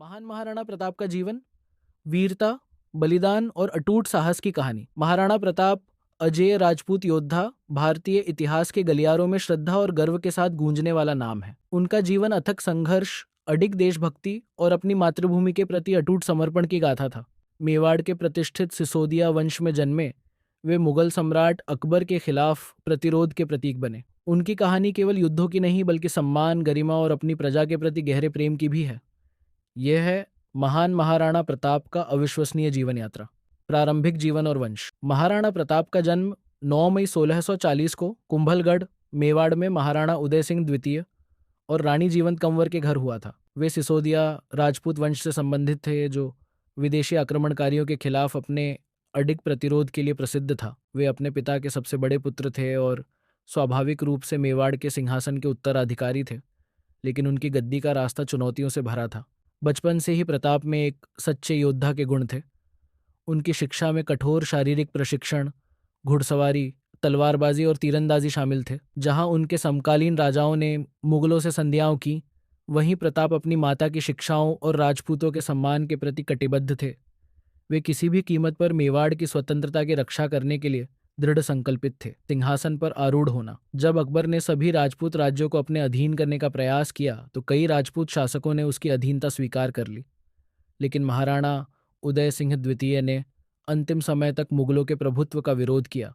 महान महाराणा प्रताप का जीवन, वीरता, बलिदान और अटूट साहस की कहानी। महाराणा प्रताप अजेय राजपूत योद्धा, भारतीय इतिहास के गलियारों में श्रद्धा और गर्व के साथ गूंजने वाला नाम है। उनका जीवन अथक संघर्ष, अडिग देशभक्ति और अपनी मातृभूमि के प्रति अटूट समर्पण की गाथा था। मेवाड़ के प्रतिष्ठित सिसोदिया वंश में जन्मे वे मुगल सम्राट अकबर के खिलाफ प्रतिरोध के प्रतीक बने। उनकी कहानी केवल युद्धों की नहीं बल्कि सम्मान, गरिमा और अपनी प्रजा के प्रति गहरे प्रेम की भी है। यह है महान महाराणा प्रताप का अविश्वसनीय जीवन यात्रा। प्रारंभिक जीवन और वंश। महाराणा प्रताप का जन्म 9 मई 1640 को कुंभलगढ़, मेवाड़ में महाराणा उदय सिंह द्वितीय और रानी जीवंत कंवर के घर हुआ था। वे सिसोदिया राजपूत वंश से संबंधित थे जो विदेशी आक्रमणकारियों के खिलाफ अपने अडिग प्रतिरोध के लिए प्रसिद्ध था। वे अपने पिता के सबसे बड़े पुत्र थे और स्वाभाविक रूप से मेवाड़ के सिंहासन के उत्तराधिकारी थे, लेकिन उनकी गद्दी का रास्ता चुनौतियों से भरा था। बचपन से ही प्रताप में एक सच्चे योद्धा के गुण थे। उनकी शिक्षा में कठोर शारीरिक प्रशिक्षण, घुड़सवारी, तलवारबाजी और तीरंदाजी शामिल थे। जहां उनके समकालीन राजाओं ने मुगलों से संधियां की, वहीं प्रताप अपनी माता की शिक्षाओं और राजपूतों के सम्मान के प्रति कटिबद्ध थे। वे किसी भी कीमत पर मेवाड़ की स्वतंत्रता की रक्षा करने के लिए दृढ़ संकल्पित थे। सिंहासन पर आरूढ़ होना। जब अकबर ने सभी राजपूत राज्यों को अपने अधीन करने का प्रयास किया तो कई राजपूत शासकों ने उसकी अधीनता स्वीकार कर ली, लेकिन महाराणा उदय सिंह द्वितीय ने अंतिम समय तक मुगलों के प्रभुत्व का विरोध किया।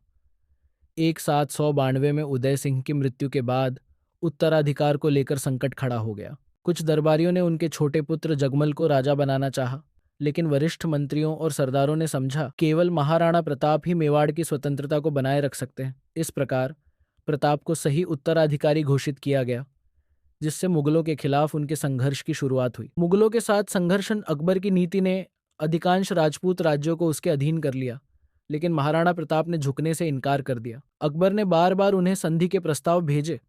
1792 में उदय सिंह की मृत्यु के बाद उत्तराधिकार को लेकर संकट खड़ा हो गया। कुछ दरबारियों ने उनके छोटे पुत्र जगमल को राजा बनाना चाहा, लेकिन वरिष्ठ मंत्रियों और सरदारों ने समझा केवल महाराणा प्रताप ही मेवाड़ की स्वतंत्रता को बनाए रख सकते हैं। इस प्रकार प्रताप को सही उत्तराधिकारी घोषित किया गया, जिससे मुगलों के खिलाफ उनके संघर्ष की शुरुआत हुई। मुगलों के साथ संघर्ष अकबर की नीति ने अधिकांश राजपूत राज्यों को उसके अधीन कर लिया, लेकिन महाराणा प्रताप ने झुकने से इनकार कर दिया। अकबर ने बार बार उन्हें संधि के प्रस्ताव भेजे,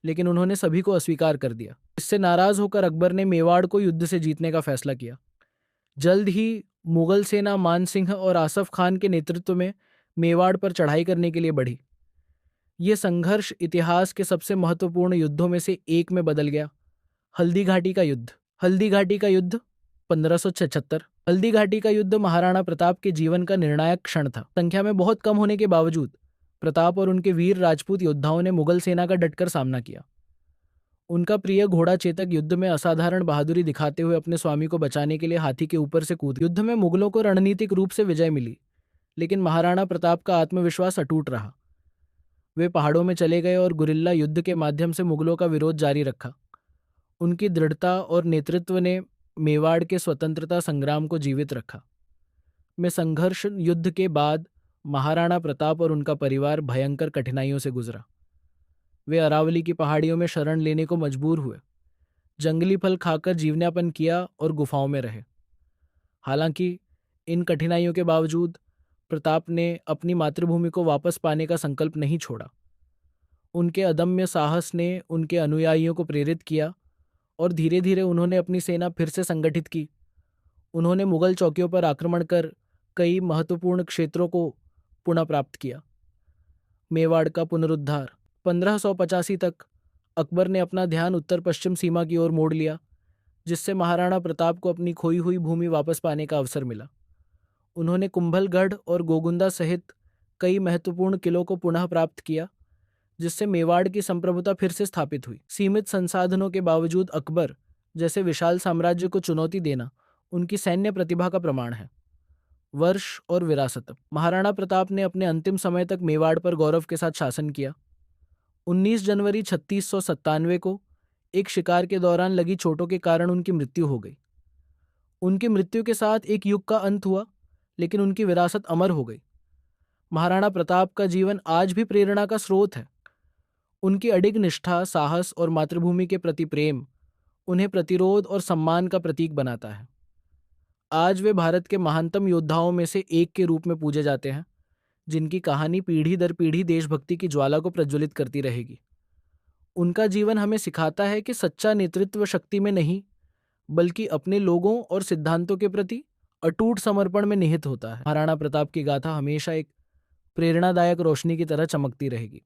लेकिन उन्होंने सभी को अस्वीकार कर दिया। इससे नाराज होकर अकबर ने मेवाड़ को युद्ध से जीतने का फैसला किया। जल्द ही मुगल सेना मान सिंह और आसफ खान के नेतृत्व में मेवाड़ पर चढ़ाई करने के लिए बढ़ी। ये संघर्ष इतिहास के सबसे महत्वपूर्ण युद्धों में से एक में बदल गया। हल्दी घाटी का युद्ध। हल्दी घाटी का युद्ध 1576। हल्दी घाटी का युद्ध महाराणा प्रताप के जीवन का निर्णायक क्षण था। संख्या में बहुत कम होने के बावजूद प्रताप और उनके वीर राजपूत योद्धाओं ने मुगल सेना का डटकर सामना किया। उनका प्रिय घोड़ा चेतक युद्ध में असाधारण बहादुरी दिखाते हुए अपने स्वामी को बचाने के लिए हाथी के ऊपर से कूद। युद्ध में मुगलों को रणनीतिक रूप से विजय मिली, लेकिन महाराणा प्रताप का आत्मविश्वास अटूट रहा। वे पहाड़ों में चले गए और गुरिल्ला युद्ध के माध्यम से मुगलों का विरोध जारी रखा। उनकी दृढ़ता और नेतृत्व ने मेवाड़ के स्वतंत्रता संग्राम को जीवित रखा। में संघर्ष युद्ध के बाद महाराणा प्रताप और उनका परिवार भयंकर कठिनाइयों से गुजरा। वे अरावली की पहाड़ियों में शरण लेने को मजबूर हुए, जंगली फल खाकर जीवनयापन किया और गुफाओं में रहे। हालांकि इन कठिनाइयों के बावजूद प्रताप ने अपनी मातृभूमि को वापस पाने का संकल्प नहीं छोड़ा। उनके अदम्य साहस ने उनके अनुयायियों को प्रेरित किया और धीरे धीरे उन्होंने अपनी सेना फिर से संगठित की। उन्होंने मुगल चौकियों पर आक्रमण कर कई महत्वपूर्ण क्षेत्रों को पुनः प्राप्त किया। मेवाड़ का पुनरुद्धार। 1585 तक अकबर ने अपना ध्यान उत्तर पश्चिम सीमा की ओर मोड़ लिया, जिससे महाराणा प्रताप को अपनी खोई हुई भूमि वापस पाने का अवसर मिला। उन्होंने कुंभलगढ़ और गोगुंदा सहित कई महत्वपूर्ण किलों को पुनः प्राप्त किया, जिससे मेवाड़ की संप्रभुता फिर से स्थापित हुई। सीमित संसाधनों के बावजूद अकबर जैसे विशाल साम्राज्य को चुनौती देना उनकी सैन्य प्रतिभा का प्रमाण है। वर्ष और विरासत। महाराणा प्रताप ने अपने अंतिम समय तक मेवाड़ पर गौरव के साथ शासन किया। 19 जनवरी 3697 को एक शिकार के दौरान लगी चोटों के कारण उनकी मृत्यु हो गई। उनकी मृत्यु के साथ एक युग का अंत हुआ, लेकिन उनकी विरासत अमर हो गई। महाराणा प्रताप का जीवन आज भी प्रेरणा का स्रोत है। उनकी अडिग निष्ठा, साहस और मातृभूमि के प्रति प्रेम उन्हें प्रतिरोध और सम्मान का प्रतीक बनाता है। आज वे भारत के महानतम योद्धाओं में से एक के रूप में पूजे जाते हैं, जिनकी कहानी पीढ़ी दर पीढ़ी देशभक्ति की ज्वाला को प्रज्वलित करती रहेगी। उनका जीवन हमें सिखाता है कि सच्चा नेतृत्व शक्ति में नहीं, बल्कि अपने लोगों और सिद्धांतों के प्रति अटूट समर्पण में निहित होता है। महाराणा प्रताप की गाथा हमेशा एक प्रेरणादायक रोशनी की तरह चमकती रहेगी।